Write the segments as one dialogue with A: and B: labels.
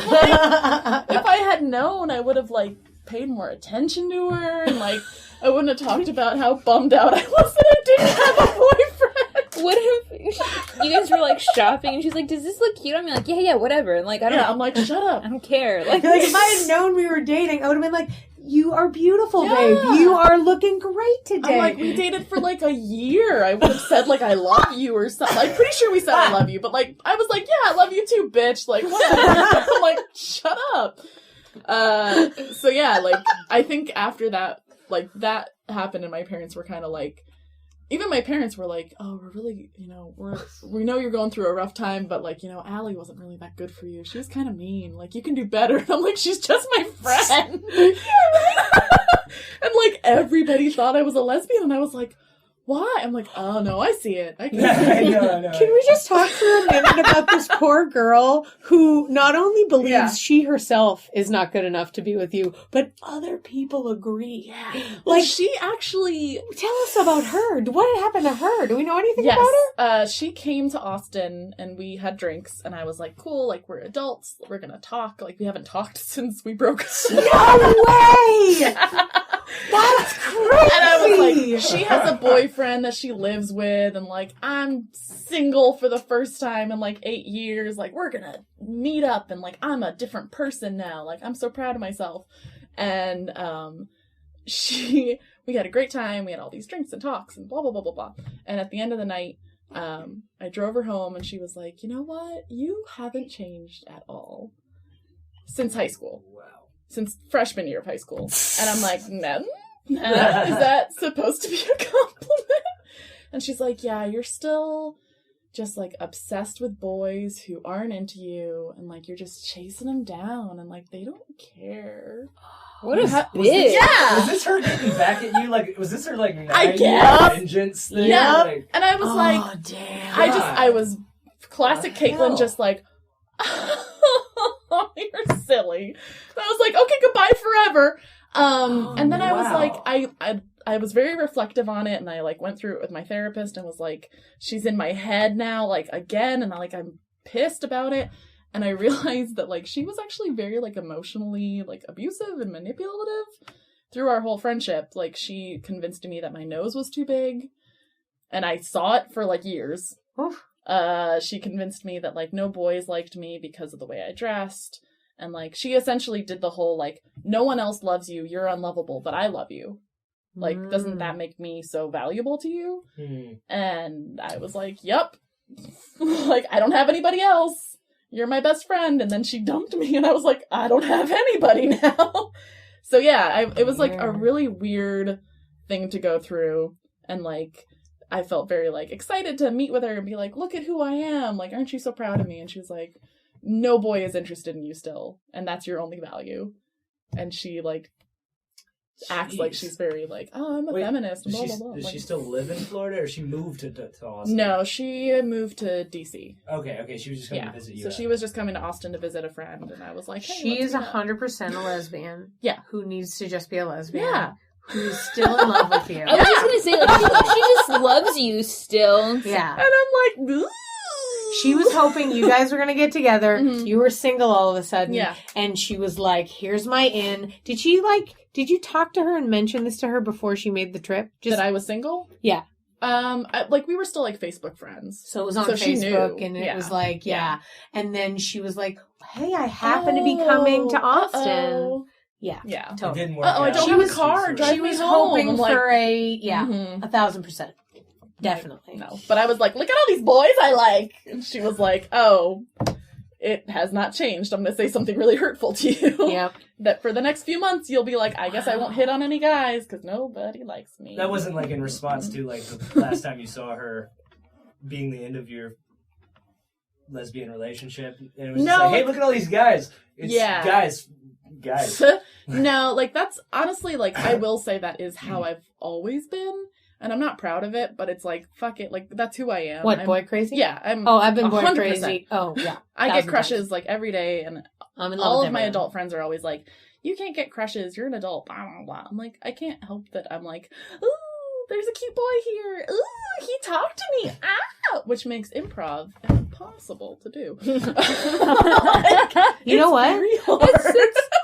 A: if I had known, I would have, like, paid more attention to her, and, like, I wouldn't have talked about how bummed out I was that I didn't have a boyfriend.
B: What if you guys were, like, shopping, and she's like, does this look cute? I'm like, yeah, whatever. And, like, I don't know.
A: I'm like, shut up.
B: I don't care. Like,
C: if I had known we were dating, I would have been like, you are beautiful, babe. You are looking great today.
A: I'm like, we dated for like a year. I would have said like, I love you or something. I'm pretty sure we said I love you, but like, I was like, yeah, I love you too, bitch. Like, whatever. I'm like, shut up. So yeah, like, I think after that, like, that happened and my parents were kind of like, even my parents were like, oh, we're really, you know, we know you're going through a rough time, but, like, you know, Allie wasn't really that good for you. She was kind of mean. Like, you can do better. And I'm like, she's just my friend. And, like, everybody thought I was a lesbian. And I was like, why? I'm like, oh, no, I see it. I can see it.
C: I know. Can we just talk for a minute about this poor girl who not only believes she herself is not good enough to be with you, but other people agree.
A: Yeah.
C: Like,
A: well, she actually...
C: Tell us about her. What happened to her? Do we know anything about her?
A: She came to Austin and we had drinks and I was like, cool, like, we're adults. We're gonna talk. Like, we haven't talked since we broke up.
C: No way! That's crazy!
A: And I was like, she has a boyfriend that she lives with, and, like, I'm single for the first time in, like, 8 years. Like, we're gonna meet up, and, like, I'm a different person now. Like, I'm so proud of myself. And, we had a great time. We had all these drinks and talks and blah, blah, blah, blah, blah. And at the end of the night, I drove her home, and she was like, you know what? You haven't changed at all since high school.
D: Wow.
A: Since freshman year of high school. And I'm like, no? Is that supposed to be a compliment? And she's like, yeah, you're still just, like, obsessed with boys who aren't into you, and, like, you're just chasing them down, and, like, they don't care.
B: What a bitch.
A: Yeah!
D: Was this her getting back at you? Like, was this her, like,
A: I guess.
D: vengeance thing?
A: Yeah.
D: Like,
A: and I was like,
C: damn.
A: I was classic Caitlin, just like, you're silly. And I was like, okay, goodbye forever. And then I was like, I was very reflective on it, and I, like, went through it with my therapist and was like, she's in my head now, like, again, and I'm pissed about it. And I realized that, like, she was actually very, like, emotionally, like, abusive and manipulative through our whole friendship. Like, she convinced me that my nose was too big, and I saw it for, like, years.
C: Oof.
A: She convinced me that, like, no boys liked me because of the way I dressed. And, like, she essentially did the whole, like, no one else loves you, you're unlovable, but I love you. Like, doesn't that make me so valuable to you? And I was like, yep. Like, I don't have anybody else. You're my best friend. And then she dumped me, and I was like, I don't have anybody now. So, yeah, it was, like, a really weird thing to go through. And, like, I felt very, like, excited to meet with her and be like, look at who I am. Like, aren't you so proud of me? And she was like, no boy is interested in you still, and that's your only value. And she, like, acts like she's very, like, oh, I'm a feminist, blah, blah, blah.
D: Does she still live in Florida, or she moved to Austin?
A: No, she moved to D.C.
D: Okay, she was just coming to visit you.
A: So she was just coming to Austin to visit a friend, and I was like, hey,
C: she is 100% a lesbian.
A: Yeah.
C: Who needs to just be a lesbian.
A: Yeah.
C: Who's still in love with you.
B: I was just gonna say, like, she just loves you still.
C: Yeah.
A: And I'm like, ooh.
C: She was hoping you guys were going to get together.
A: Mm-hmm.
C: You were single all of a sudden.
A: Yeah.
C: And she was like, here's my in. Did you talk to her and mention this to her before she made the trip?
A: That I was single?
C: Yeah.
A: We were still, like, Facebook friends.
C: So it was on Facebook, and it was like, yeah. And then she was like, hey, I happen to be coming to Austin.
A: Uh-oh.
C: Yeah.
A: Yeah.
C: Totally.
D: It didn't work
A: I
D: out.
A: don't have a car.
C: She was hoping for a, 1,000%.
A: Like,
C: Definitely.
A: no. But I was like, look at all these boys I like. And she was like, oh, it has not changed. I'm going to say something really hurtful to you.
C: Yep.
A: That for the next few months, you'll be like, I guess I won't hit on any guys because nobody likes me.
D: That wasn't, like, in response to, like, the last time you saw her being the end of your lesbian relationship. And it was just like, hey, look at all these guys. It's guys.
A: No, like, that's honestly, like, I will say that is how I've always been. And I'm not proud of it, but it's like, fuck it. Like, that's who I am.
C: What, boy crazy?
A: Yeah.
C: I've been boy
A: 100%.
C: crazy. Oh, yeah.
A: I get crushes, like, every day, and
C: I'm in love
A: all
C: with
A: of my
C: everyone.
A: adult friends are always like, you can't get crushes, you're an adult, blah, blah, blah. I'm like, I can't help that I'm like, ooh, there's a cute boy here. Ooh, he talked to me. Ah, which makes improv impossible to do.
C: You know what?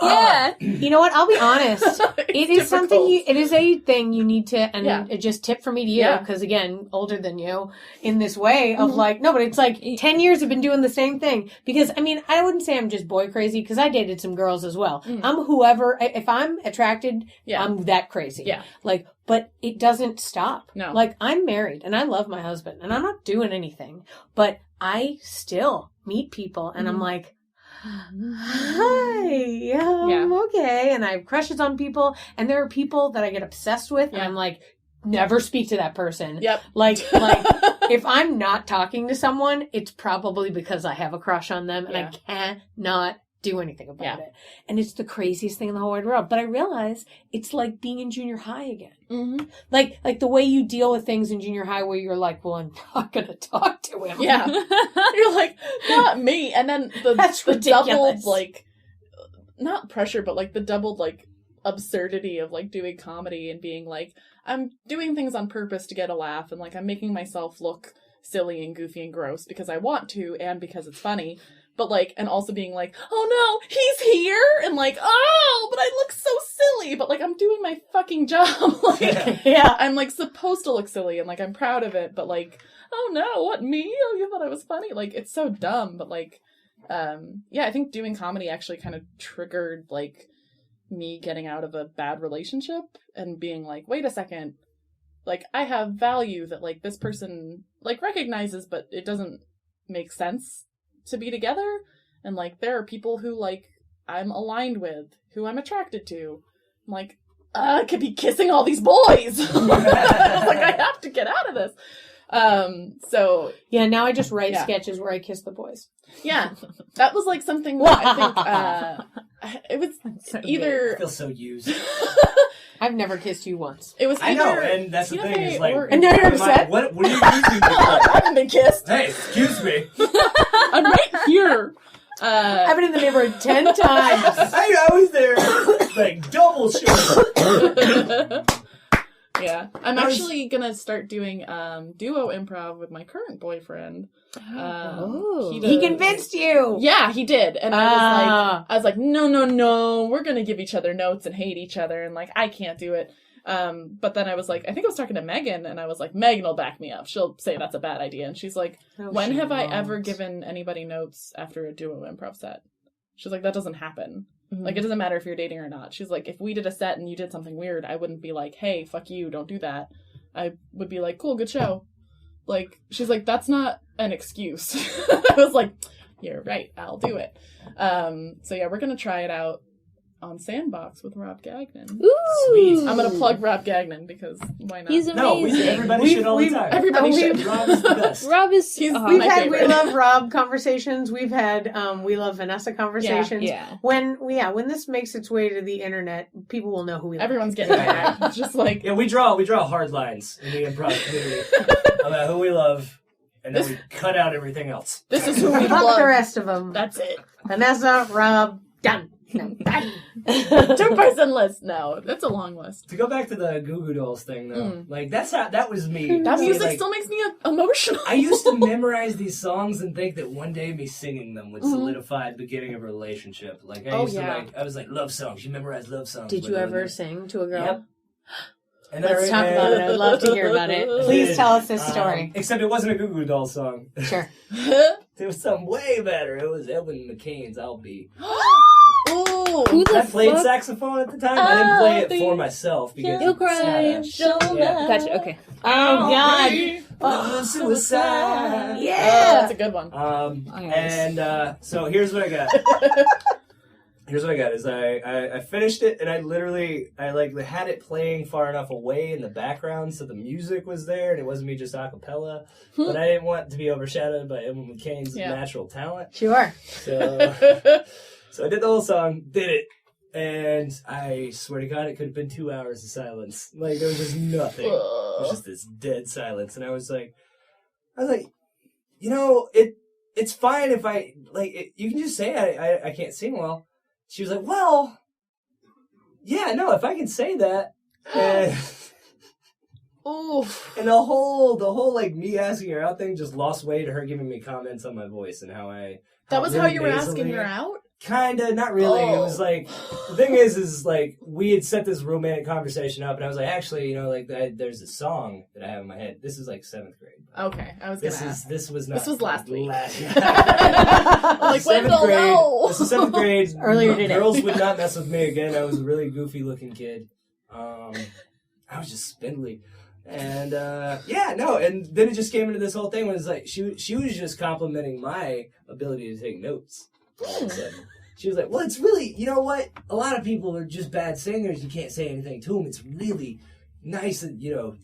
B: Yeah.
C: You know what? I'll be honest. It is something. It is a thing you need to, and
A: Yeah.
C: it just tip for me to you because again, older than you in this way of like, no, but it's like 10 years have been doing the same thing. Because I mean, I wouldn't say I'm just boy crazy because I dated some girls as well. I'm whoever. If I'm attracted, I'm that crazy.
A: Yeah.
C: Like, but it doesn't stop.
A: No.
C: Like I'm married and I love my husband and I'm not doing anything, but I still meet people and I'm like, hi, okay. And I have crushes on people. And there are people that I get obsessed with and I'm like, never speak to that person.
A: Yep.
C: Like if I'm not talking to someone, it's probably because I have a crush on them and I cannot do anything about it. And it's the craziest thing in the whole wide world. But I realize it's like being in junior high again. Mm-hmm. Like the way you deal with things in junior high where you're like, well, I'm not going to talk to him.
A: Yeah. You're like, not me. And then the doubled, like, not pressure, but like the doubled, like, absurdity of like doing comedy and being like, I'm doing things on purpose to get a laugh and like I'm making myself look silly and goofy and gross because I want to and because it's funny. But like, and also being like, oh no, he's here! And like, oh, but I look so silly! But like, I'm doing my fucking job. Like, I'm like supposed to look silly and like, I'm proud of it. But like, oh no, what, me? Oh, you thought I was funny? Like, it's so dumb. But like, I think doing comedy actually kind of triggered like me getting out of a bad relationship and being like, wait a second. Like, I have value that like this person like recognizes, but it doesn't make sense to be together. And like there are people who like I'm aligned with, who I'm attracted to. I'm like, I could be kissing all these boys. Like I have to get out of this. So
C: yeah, now I just write sketches where I kiss the boys.
A: Yeah, that was like something that I think it was either
D: I feel so used.
C: I've never kissed you once.
A: It was
D: I
A: either
D: know, and that's the thing is like,
C: and now you're upset.
D: What are you using?
A: I haven't been kissed.
D: Hey, excuse me.
A: I'm right here.
C: I've been in the neighborhood 10 times.
D: I was there, like double short.
A: Yeah, I'm actually gonna start doing duo improv with my current boyfriend.
C: He convinced you.
A: Yeah, he did, and I was like, no, we're gonna give each other notes and hate each other, and like I can't do it. But then I was like, I think I was talking to Megan, and I was like, Megan will back me up. She'll say that's a bad idea, and she's like, when have I ever given anybody notes after a duo improv set? She's like, that doesn't happen. Mm-hmm. Like, it doesn't matter if you're dating or not. She's like, if we did a set and you did something weird, I wouldn't be like, hey, fuck you, don't do that. I would be like, cool, good show. Like, she's like, that's not an excuse. I was like, you're right, I'll do it. So yeah, we're gonna try it out on Sandbox with Rob Gagnon.
B: Ooh.
D: Sweet.
A: I'm gonna plug Rob Gagnon because why not?
B: He's amazing.
D: Everybody should all the time.
A: Everybody should.
D: Rob is the best.
B: Rob is
C: We've had We Love Rob conversations. We've had We Love Vanessa conversations.
B: Yeah.
C: When this makes its way to the internet, people will know who we love.
A: Everyone's getting mad. It's just like
D: we draw hard lines in the improv community about who we love, and then we cut out everything else.
A: This is who we
C: Fuck
A: love.
C: the rest of them.
A: That's it.
C: Vanessa, Rob, done. No, done.
A: 2-person list. No, that's a long list.
D: To go back to the Goo Goo Dolls thing, though, like that was me.
A: That music
D: like,
A: still makes me emotional.
D: I used to memorize these songs and think that one day me singing them would solidify the beginning of a relationship. Like I was like love songs. You memorize love songs.
C: Did you ever sing to a girl?
D: Yep. And
C: Let's talk about it. I'd love to hear about it. Please tell us this story.
D: Except it wasn't a Goo Goo Dolls song.
C: Sure.
D: It was something way better. It was Edwin McCain's "I'll Be."
A: Ooh,
D: I played saxophone at the time. I didn't play it for myself because
B: you'll cry. Gotcha. Okay.
C: Oh God.
D: Love suicide.
C: Yeah,
A: that's a good one.
D: And so here's what I got. Here's what I got is I finished it and I had it playing far enough away in the background so the music was there and it wasn't me just a cappella. But I didn't want it to be overshadowed by Edwin McCain's natural talent.
C: Sure.
D: So I did the whole song, did it, and I swear to God it could have been 2 hours of silence. Like there was just nothing. It was just this dead silence. And I was like, you know, it's fine if I you can just say I can't sing well. She was like, well, yeah, no, if I can say that.
A: Oof.
D: And the whole like me asking her out thing just lost weight to her giving me comments on my voice and how I.
A: That was how you were asking her out?
D: Kinda, not really.
A: Oh.
D: It was like, the thing is like, we had set this romantic conversation up, and I was like, actually, like, there's a song that I have in my head. This is like 7th grade.
A: Okay, I was gonna ask.
D: This was not.
A: This was last week.
D: Like,
A: Wendell, no!
D: This is 7th grade.
C: Earlier today.
D: Girls would not mess with me again. I was a really goofy looking kid. I was just spindly. And, and then it just came into this whole thing where it's like, she was just complimenting my ability to take notes. All of a sudden. She was like, well, it's really, you know what? A lot of people are just bad singers. You can't say anything to them. It's really nice that, you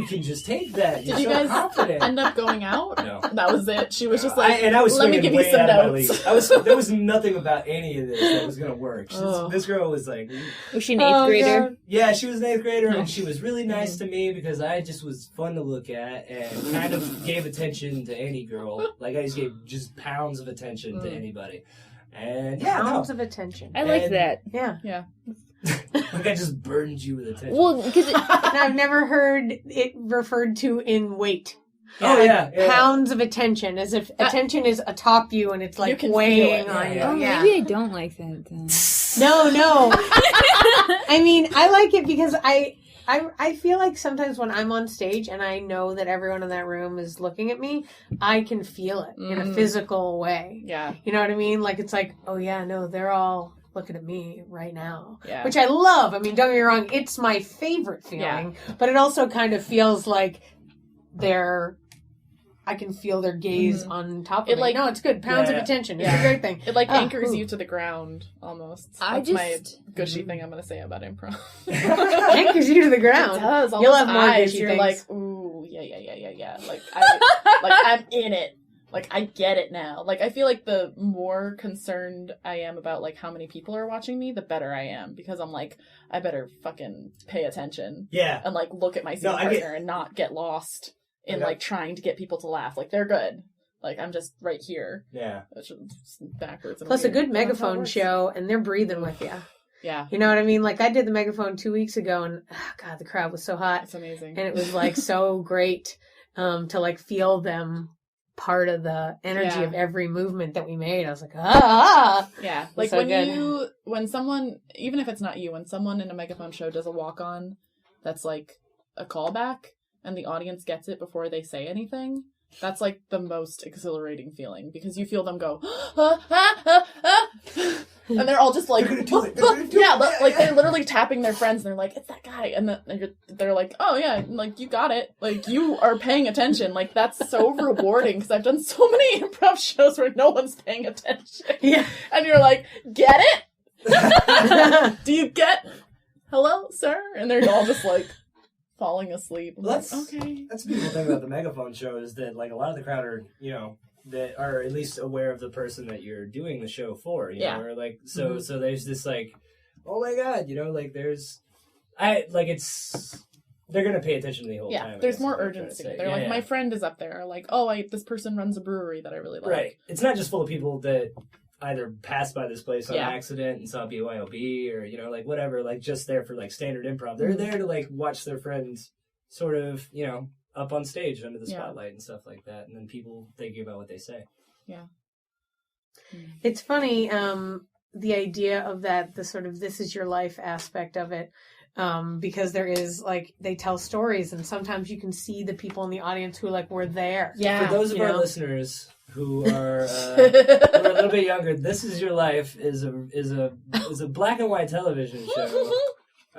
D: can just take that. You're
A: Did you
D: so
A: guys
D: confident.
A: end up going out?
D: No.
A: That was it. She was just like,
D: I was
A: let me give you
D: way
A: some
D: out of my
A: notes.
D: league. There was nothing about any of this that was going to work. This girl was like...
B: Was she an 8th grader?
C: God.
D: Yeah, she was an 8th grader, and she was really nice to me because I just was fun to look at and kind of gave attention to any girl. Like, I just gave just pounds of attention to anybody. And
C: Pounds of attention.
B: I like that.
C: Yeah.
D: Like I just burdened you with attention.
B: Well, because
C: And I've never heard it referred to in weight.
D: Oh, yeah.
C: Pounds of attention, as if attention is atop you and it's
A: You
C: like
A: can
C: weighing
A: feel it.
C: on you.
B: oh,
C: Yeah.
B: maybe I don't like that then.
C: No. I mean, I like it because I feel like sometimes when I'm on stage and I know that everyone in that room is looking at me, I can feel it in a physical way.
A: Yeah.
C: You know what I mean? Like, it's like, oh yeah, no, they're all looking at me right now.
A: Yeah.
C: Which I love. I mean, don't get me wrong, it's my favorite feeling. But it also kind of feels like I can feel their gaze on top of
A: It,
C: me.
A: like-
C: No, it's good. Pounds of attention. It's a great thing.
A: It anchors you to the ground almost.
B: I
A: That's my
B: just-
A: gushy thing I'm gonna say about improv.
C: Anchors you to the ground.
A: It does. All
C: You'll
A: those
C: have more
A: eyes.
C: gushy
A: You're
C: things.
A: like, ooh, yeah. Like I'm in it. Like I get it now. Like I feel like the more concerned I am about like how many people are watching me, the better I am because I'm like, I better fucking pay attention.
D: Yeah.
A: And like look at my scene partner and not get lost in like trying to get people to laugh. Like they're good. Like I'm just right here.
D: Yeah.
A: It's just backwards. And
C: Plus a
A: weird.
C: good
A: That's how it
C: megaphone
A: works.
C: show, and they're breathing with you.
A: Yeah.
C: You know what I mean? Like, I did the megaphone 2 weeks ago, and God, the crowd was so hot.
A: It's amazing.
C: And it was like so great to like feel them part of the energy of every movement that we made. I was like,
A: Yeah. Like
C: so
A: when someone, even if it's not you, when someone in a megaphone show does a walk on that's like a callback and the audience gets it before they say anything, that's like the most exhilarating feeling because you feel them go, and they're all just like,
D: They're gonna do it. They're gonna do it.
A: like they're literally tapping their friends and they're like, it's that guy. And then they're like, oh yeah, like you got it. Like you are paying attention. Like that's so rewarding because I've done so many improv shows where no one's paying attention.
C: Yeah.
A: And you're like, get it? Do you get, hello, sir? And they're all just like falling asleep. I'm like, okay.
D: That's the beautiful thing about the megaphone show is that like a lot of the crowd are, that are at least aware of the person that you're doing the show for, you know, or like, so there's this like, oh my God, like they're going to pay attention to the whole time.
A: There's more urgency. They're like, my friend is up there. Like, oh, this person runs a brewery that I really like.
D: Right. It's not just full of people that either passed by this place on accident and saw BYOB or, like whatever, like just there for like standard improv. They're there to like watch their friends sort of, up on stage under the spotlight and stuff like that. And then people thinking about what they say.
A: Yeah.
C: It's funny, the idea of that, the sort of this is your life aspect of it. Because there is like they tell stories and sometimes you can see the people in the audience who like were there.
A: Yeah.
D: For those of our listeners who are a little bit younger, This Is Your Life is a black and white television show.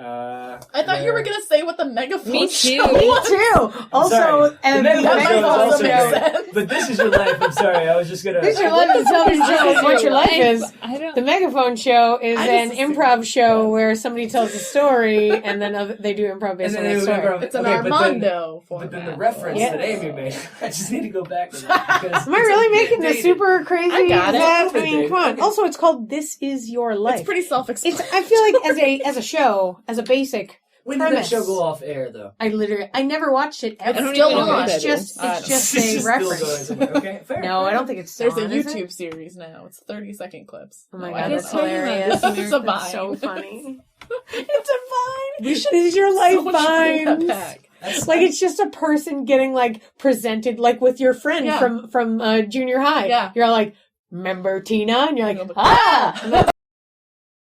A: I thought you were gonna say what the megaphone
B: Me
A: show
B: too.
A: was.
C: Me too. Also,
D: Sorry.
C: and
D: The
C: the
D: megaphone show is
C: megaphone
D: also
C: show.
D: great. But This Is Your Life, I'm sorry, I was just gonna...
C: This is your life is a television show. Is what your life is.
B: I don't.
C: The megaphone show is
A: I
C: an
A: just
C: improv show where somebody tells a story and then they do improv based on
D: And then
C: that
D: they do
C: story.
D: improv.
A: It's an
D: Okay, but then-
A: Armando
D: But then the
A: format.
D: reference
C: Yeah.
D: that Amy made, I just need to go back to that. Because
C: Am I really making this super crazy?
A: I got it.
C: I mean, come on. Also, it's called "This Is Your Life."
A: It's pretty self-explanatory.
C: I feel like as a show, as a basic
D: when did that
C: premise.
D: show go off air, though?
C: I never watched it ever.
A: It's
B: don't
A: still
B: even know
A: on.
B: what
C: It's
B: that
C: just
B: is.
A: I
C: it's
A: don't
C: just
D: It's
C: a
D: still going
C: reference.
D: somewhere. Okay, fair.
C: No, I don't think it's still
A: There's a
C: on, is it?
A: YouTube series now. It's 30-second clips.
C: Oh my
A: No,
C: god,
A: I
C: that's
A: don't know.
C: hilarious.
A: It's a
C: That's
A: Vine.
C: so funny. It's a Vine.
A: We should
C: This is your life
A: so much bring that
C: Vines.
A: back.
C: Like it's just a person getting like presented like with your friend from junior high.
A: Yeah.
C: You're all like, remember Tina? And you're like, ah!